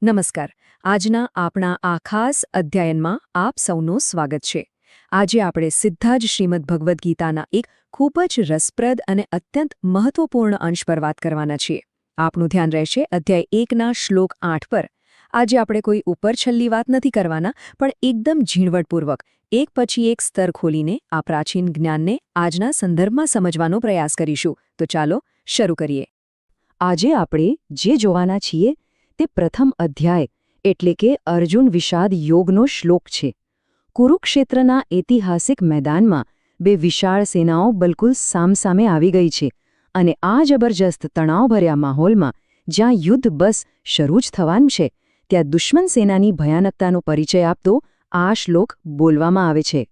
નમસ્કાર. આજના આપણા આ ખાસ અધ્યયનમાં આપ સૌનું સ્વાગત છે. આજે આપણે સીધા જ શ્રીમદ ભગવદ્ ગીતાના એક ખૂબ જ રસપ્રદ અને અત્યંત મહત્વપૂર્ણ અંશ પર વાત કરવાના છીએ. આપનું ધ્યાન રહેશે અધ્યાય 1ના શ્લોક 8 પર. આજે આપણે કોઈ ઉપરછલ્લી વાત નથી કરવાના, પણ એકદમ ઝીણવટપૂર્વક એક પછી એક સ્તર ખોલીને આ પ્રાચીન જ્ઞાનને આજના સંદર્ભમાં સમજવાનો પ્રયાસ કરીશું. તો ચાલો શરૂ કરીએ. આજે આપણે જે જોવાના છીએ તે પ્રથમ અધ્યાય એટલે કે અર્જુન વિષાદ યોગનો શ્લોક છે. કુરુક્ષેત્રના ઐતિહાસિક મેદાનમાં બે વિશાળ સેનાઓ બિલકુલ સામસામે આવી ગઈ છે અને આ જબરજસ્ત તણાવભર્યા માહોલમાં જ્યાં યુદ્ધ બસ શરૂ જ થવાનું છે ત્યાં દુશ્મન સેનાની ભયાનકતાનો પરિચય આપતો આ શ્લોક બોલવામાં આવે છે.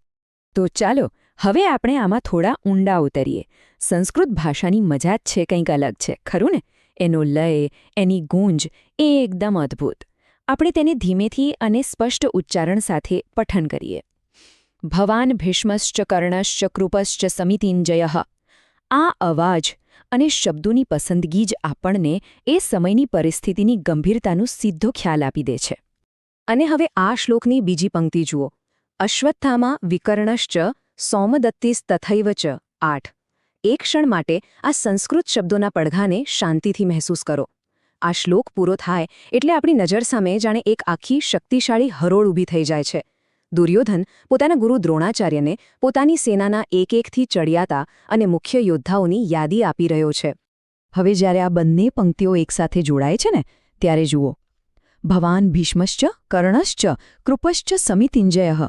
તો ચાલો હવે આપણે આમાં થોડા ઊંડા ઉતરીએ. સંસ્કૃત ભાષાની મજા જ છે કંઈક અલગ છે, ખરું ને? એનો લય, એની ગૂંજ એ એકદમ અદ્ભુત. આપણે તેને ધીમેથી અને સ્પષ્ટ ઉચ્ચારણ સાથે પઠન કરીએ. ભવાન ભીષ્મશ્ચ કર્ણશ્ચ કૃપશ્ચ સમિતિંજયઃ. આ અવાજ અને શબ્દોની પસંદગી જ આપણને એ સમયની પરિસ્થિતિની ગંભીરતાનો સીધો ખ્યાલ આપી દે છે. અને હવે આ શ્લોકની બીજી પંક્તિ જુઓ. અશ્વત્થામા વિકર્ણશ્ચ સૌમદત્તિસ્તથૈવ ચ. 8. એક ક્ષણ માટે આ સંસ્કૃત શબ્દોના પડઘાને શાંતિથી મહેસૂસ કરો. આ શ્લોક પૂરો થાય એટલે આપણી નજર સામે જાણે એક આખી શક્તિશાળી હરોળ ઊભી થઈ જાય છે. દુર્યોધન પોતાના ગુરુ દ્રોણાચાર્યને પોતાની સેનાના એક-એકથી ચડિયાતા અને મુખ્ય યોદ્ધાઓની યાદી આપી રહ્યો છે. હવે જ્યારે આ બંને પંક્તિઓ એકસાથે જોડાય છે ને, ત્યારે જુઓ. ભવાન ભીષ્મશ્ચ કર્ણશ્ચ કૃપશ્ચ સમિતિંજયઃ.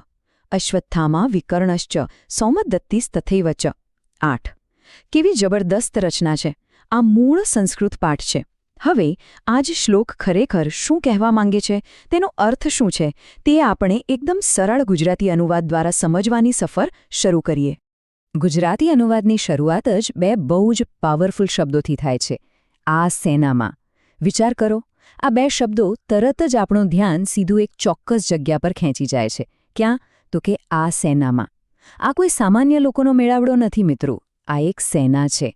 અશ્વત્થામા વિકર્ણશ્ચ સૌમદત્તિસ્તથૈવ ચ. 8. કેવી જબરદસ્ત રચના છે! આ મૂળ સંસ્કૃત પાઠ છે. હવે આ જ શ્લોક ખરેખર શું કહેવા માંગે છે, તેનો અર્થ શું છે, તે આપણે એકદમ સરળ ગુજરાતી અનુવાદ દ્વારા સમજવાની સફર શરૂ કરીએ. ગુજરાતી અનુવાદની શરૂઆત જ બે બહુ જ પાવરફુલ શબ્દોથી થાય છે. આ સેનામાં. વિચાર કરો, આ બે શબ્દો તરત જ આપણું ધ્યાન સીધું એક ચોક્કસ જગ્યા પર ખેંચી જાય છે. ક્યાં? તો કે આ સેનામાં. આ કોઈ સામાન્ય લોકોનો મેળાવડો નથી મિત્રો, આ એક સેના છે.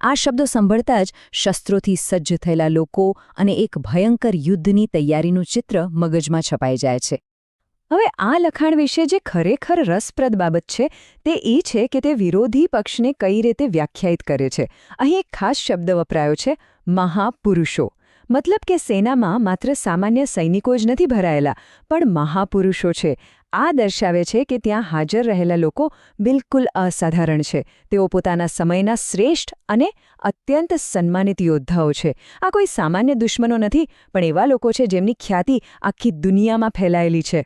આ શબ્દો સાંભળતા જ શસ્ત્રોથી સજ્જ થયેલા લોકો અને એક ભયંકર યુદ્ધની તૈયારીનું ચિત્ર મગજમાં છપાઈ જાય છે. હવે આ લખાણ વિશે જે ખરેખર રસપ્રદ બાબત છે તે એ છે કે તે વિરોધી પક્ષને કઈ રીતે વ્યાખ્યાયિત કરે છે. અહીં એક ખાસ શબ્દ વપરાયો છે, મહાપુરુષો. મતલબ કે સેનામાં માત્ર સામાન્ય સૈનિકો જ નથી ભરાયેલા, પણ મહાપુરુષો છે. આ દર્શાવે છે કે ત્યાં હાજર રહેલા લોકો બિલકુલ અસાધારણ છે. તેઓ પોતાના સમયના શ્રેષ્ઠ અને અત્યંત સન્માનિત યોદ્ધાઓ છે. આ કોઈ સામાન્ય દુશ્મનો નથી, પણ એવા લોકો છે જેમની ખ્યાતિ આખી દુનિયામાં ફેલાયેલી છે.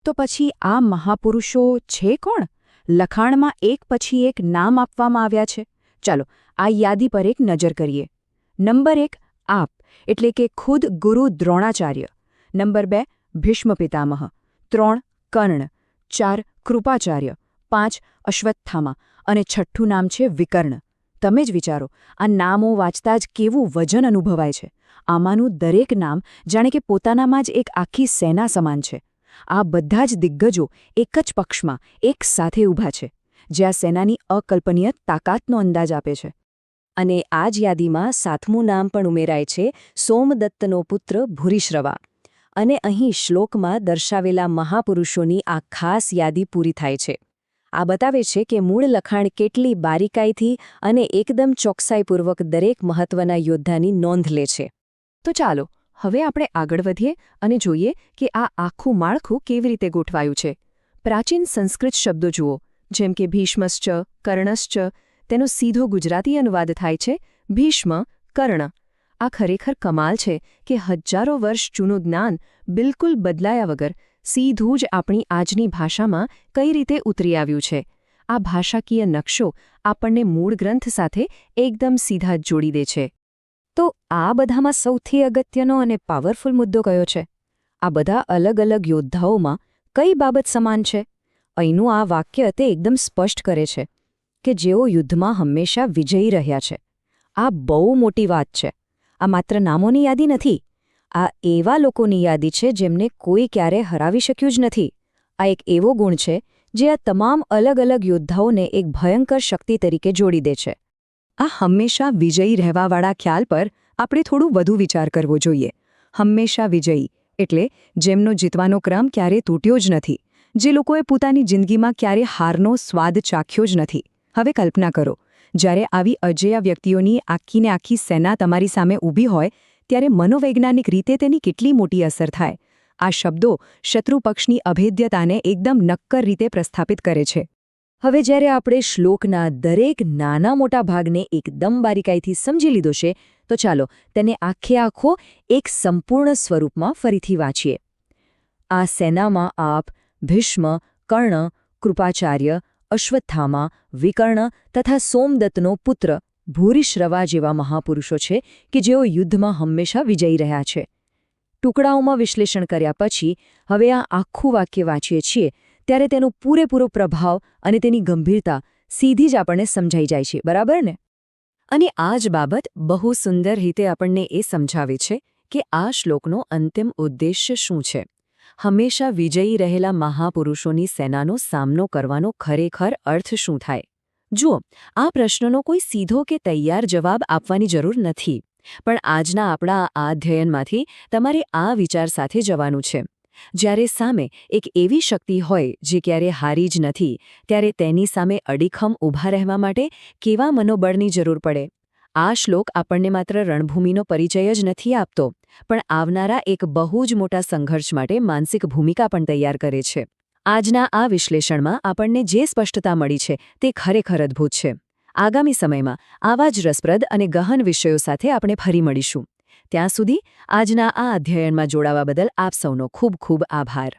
તો પછી આ મહાપુરુષો છે કોણ? લખાણમાં એક પછી એક નામ આપવામાં આવ્યા છે. ચાલો આ યાદી પર એક નજર કરીએ. નંબર 1 આપ એટલે કે ખુદ ગુરુ દ્રોણાચાર્ય. નંબર 2 ભીષ્મ પિતામહ. 3 કર્ણ. 4 કૃપાચાર્ય. 5 અશ્વત્થામા. અને 6ઠ્ઠું નામ છે વિકર્ણ. તમે જ વિચારો, આ નામો વાંચતા જ કેવું વજન અનુભવાય છે. આમાંનું દરેક નામ જાણે કે પોતાનામાં જ એક આખી સેના સમાન છે. આ બધા જ દિગ્ગજો એક જ પક્ષમાં એક સાથે ઊભા છે, જે આ સેનાની અકલ્પનીય તાકાતનો અંદાજ આપે છે. અને આ જ યાદીમાં 7મું નામ પણ ઉમેરાય છે, સોમદત્તનો પુત્ર ભૂરિશ્રવા. અને અહીં શ્લોકમાં દર્શાવેલા મહાપુરુષોની આ ખાસ યાદી પૂરી થાય છે. આ બતાવે છે કે મૂળ લખાણ કેટલી બારીકાઈથી અને એકદમ ચોકસાઈપૂર્વક દરેક મહત્વના યોદ્ધાની નોંધ લે છે. તો ચાલો હવે આપણે આગળ વધીએ અને જોઈએ કે આ આખું માળખું કેવી રીતે ગોઠવાયું છે. પ્રાચીન સંસ્કૃત શબ્દો જુઓ, જેમ કે ભીષ્મશ્ચ, કર્ણશ્ચ. તેનો સીધો ગુજરાતી અનુવાદ થાય છે ભીષ્મ કર્ણ. આ ખરેખર કમાલ છે કે હજારો વર્ષ જૂનું જ્ઞાન બિલકુલ બદલાયા વગર સીધું જ આપણી આજની ભાષામાં કઈ રીતે ઉતરી આવ્યું છે. આ ભાષાકીય નકશો આપણને મૂળ ગ્રંથ સાથે એકદમ સીધા જ જોડી દે છે. તો આ બધામાં સૌથી અગત્યનો અને પાવરફુલ મુદ્દો કયો છે? આ બધા અલગ અલગ યોદ્ધાઓમાં કઈ બાબત સમાન છે? અહીંનું આ વાક્ય તે એકદમ સ્પષ્ટ કરે છે કે જેઓ યુદ્ધમાં હંમેશા વિજયી રહ્યા છે. આ બહુ મોટી વાત છે. આ માત્ર નામોની યાદી નથી. આ એવા લોકોની યાદી છે જેમને કોઈ ક્યારે હરાવી શક્યું જ નથી. આ એક એવો ગુણ છે જે આ તમામ અલગ અલગ યોદ્ધાઓને એક ભયંકર શક્તિ તરીકે જોડી દે છે. આ હંમેશા વિજયી રહેવાવાળા ખ્યાલ પર આપણે થોડું વધુ વિચાર કરવો જોઈએ. હંમેશા વિજયી એટલે જેમનો જીતવાનો ક્રમ ક્યારે તૂટ્યો જ નથી, જે લોકોએ પોતાની જિંદગીમાં ક્યારે હારનો સ્વાદ ચાખ્યો જ નથી. હવે કલ્પના કરો, જ્યારે આવી અજેય વ્યક્તિઓની આખીને આખી સેના તમારી સામે ઊભી હોય ત્યારે મનોવૈજ્ઞાનિક રીતે તેની કેટલી મોટી અસર થાય. આ શબ્દો શત્રુપક્ષની અભેદ્યતાને એકદમ નક્કર રીતે પ્રસ્થાપિત કરે છે. હવે જ્યારે આપણે શ્લોકના દરેક નાના મોટા ભાગને એકદમ બારીકાઈથી સમજી લીધો છે, તો ચાલો તેને આખો એક સંપૂર્ણ સ્વરૂપમાં ફરીથી વાંચીએ. આ સેનામાં આપ ભીષ્મ, કર્ણ, કૃપાચાર્ય, અશ્વત્થામા, વિકર્ણ તથા સોમદત્તનો પુત્ર ભૂરિશ્રવા જેવા મહાપુરુષો છે કે જેઓ યુદ્ધમાં હંમેશા વિજયી રહ્યા છે. ટુકડાઓમાં વિશ્લેષણ કર્યા પછી હવે આ આખું વાક્ય વાંચીએ છીએ ત્યારે તેનો પૂરેપૂરો પ્રભાવ અને તેની ગંભીરતા સીધી જ આપણને સમજાઈ જાય છે, બરાબર ને? અને આ જ બાબત બહુ સુંદર રીતે આપણને એ સમજાવે છે કે આ શ્લોકનો અંતિમ ઉદ્દેશ્ય શું છે. હંમેશા વિજયી રહેલા મહાપુરુષોની સેનાનો સામનો કરવાનો ખરેખર અર્થ શું થાય? જુઓ, આ પ્રશ્નનો કોઈ સીધો કે તૈયાર જવાબ આપવાની જરૂર નથી, પણ આજના આપણા આ અધ્યયનમાંથી તમારે આ વિચાર સાથે જવાનું છે. જ્યારે સામે એક એવી શક્તિ હોય જે ક્યારે હારી જ નથી, ત્યારે તેની સામે અડીખમ ઊભા રહેવા માટે કેવા મનોબળની જરૂર પડે? આ શ્લોક આપણને માત્ર રણભૂમિનો પરિચય જ નથી આપતો, પણ આવનારા એક બહુ જ મોટા સંઘર્ષ માટે માનસિક ભૂમિકા પણ તૈયાર કરે છે. આજના આ વિશ્લેષણમાં આપણને જે સ્પષ્ટતા મળી છે તે ખરેખર અદ્ભુત છે. આગામી સમયમાં આવા જ રસપ્રદ અને ગહન વિષયો સાથે આપણે ફરી મળીશું. ત્યાં સુધી આજના આ અધ્યયનમાં જોડાવા બદલ આપ સૌનો ખૂબ ખૂબ આભાર.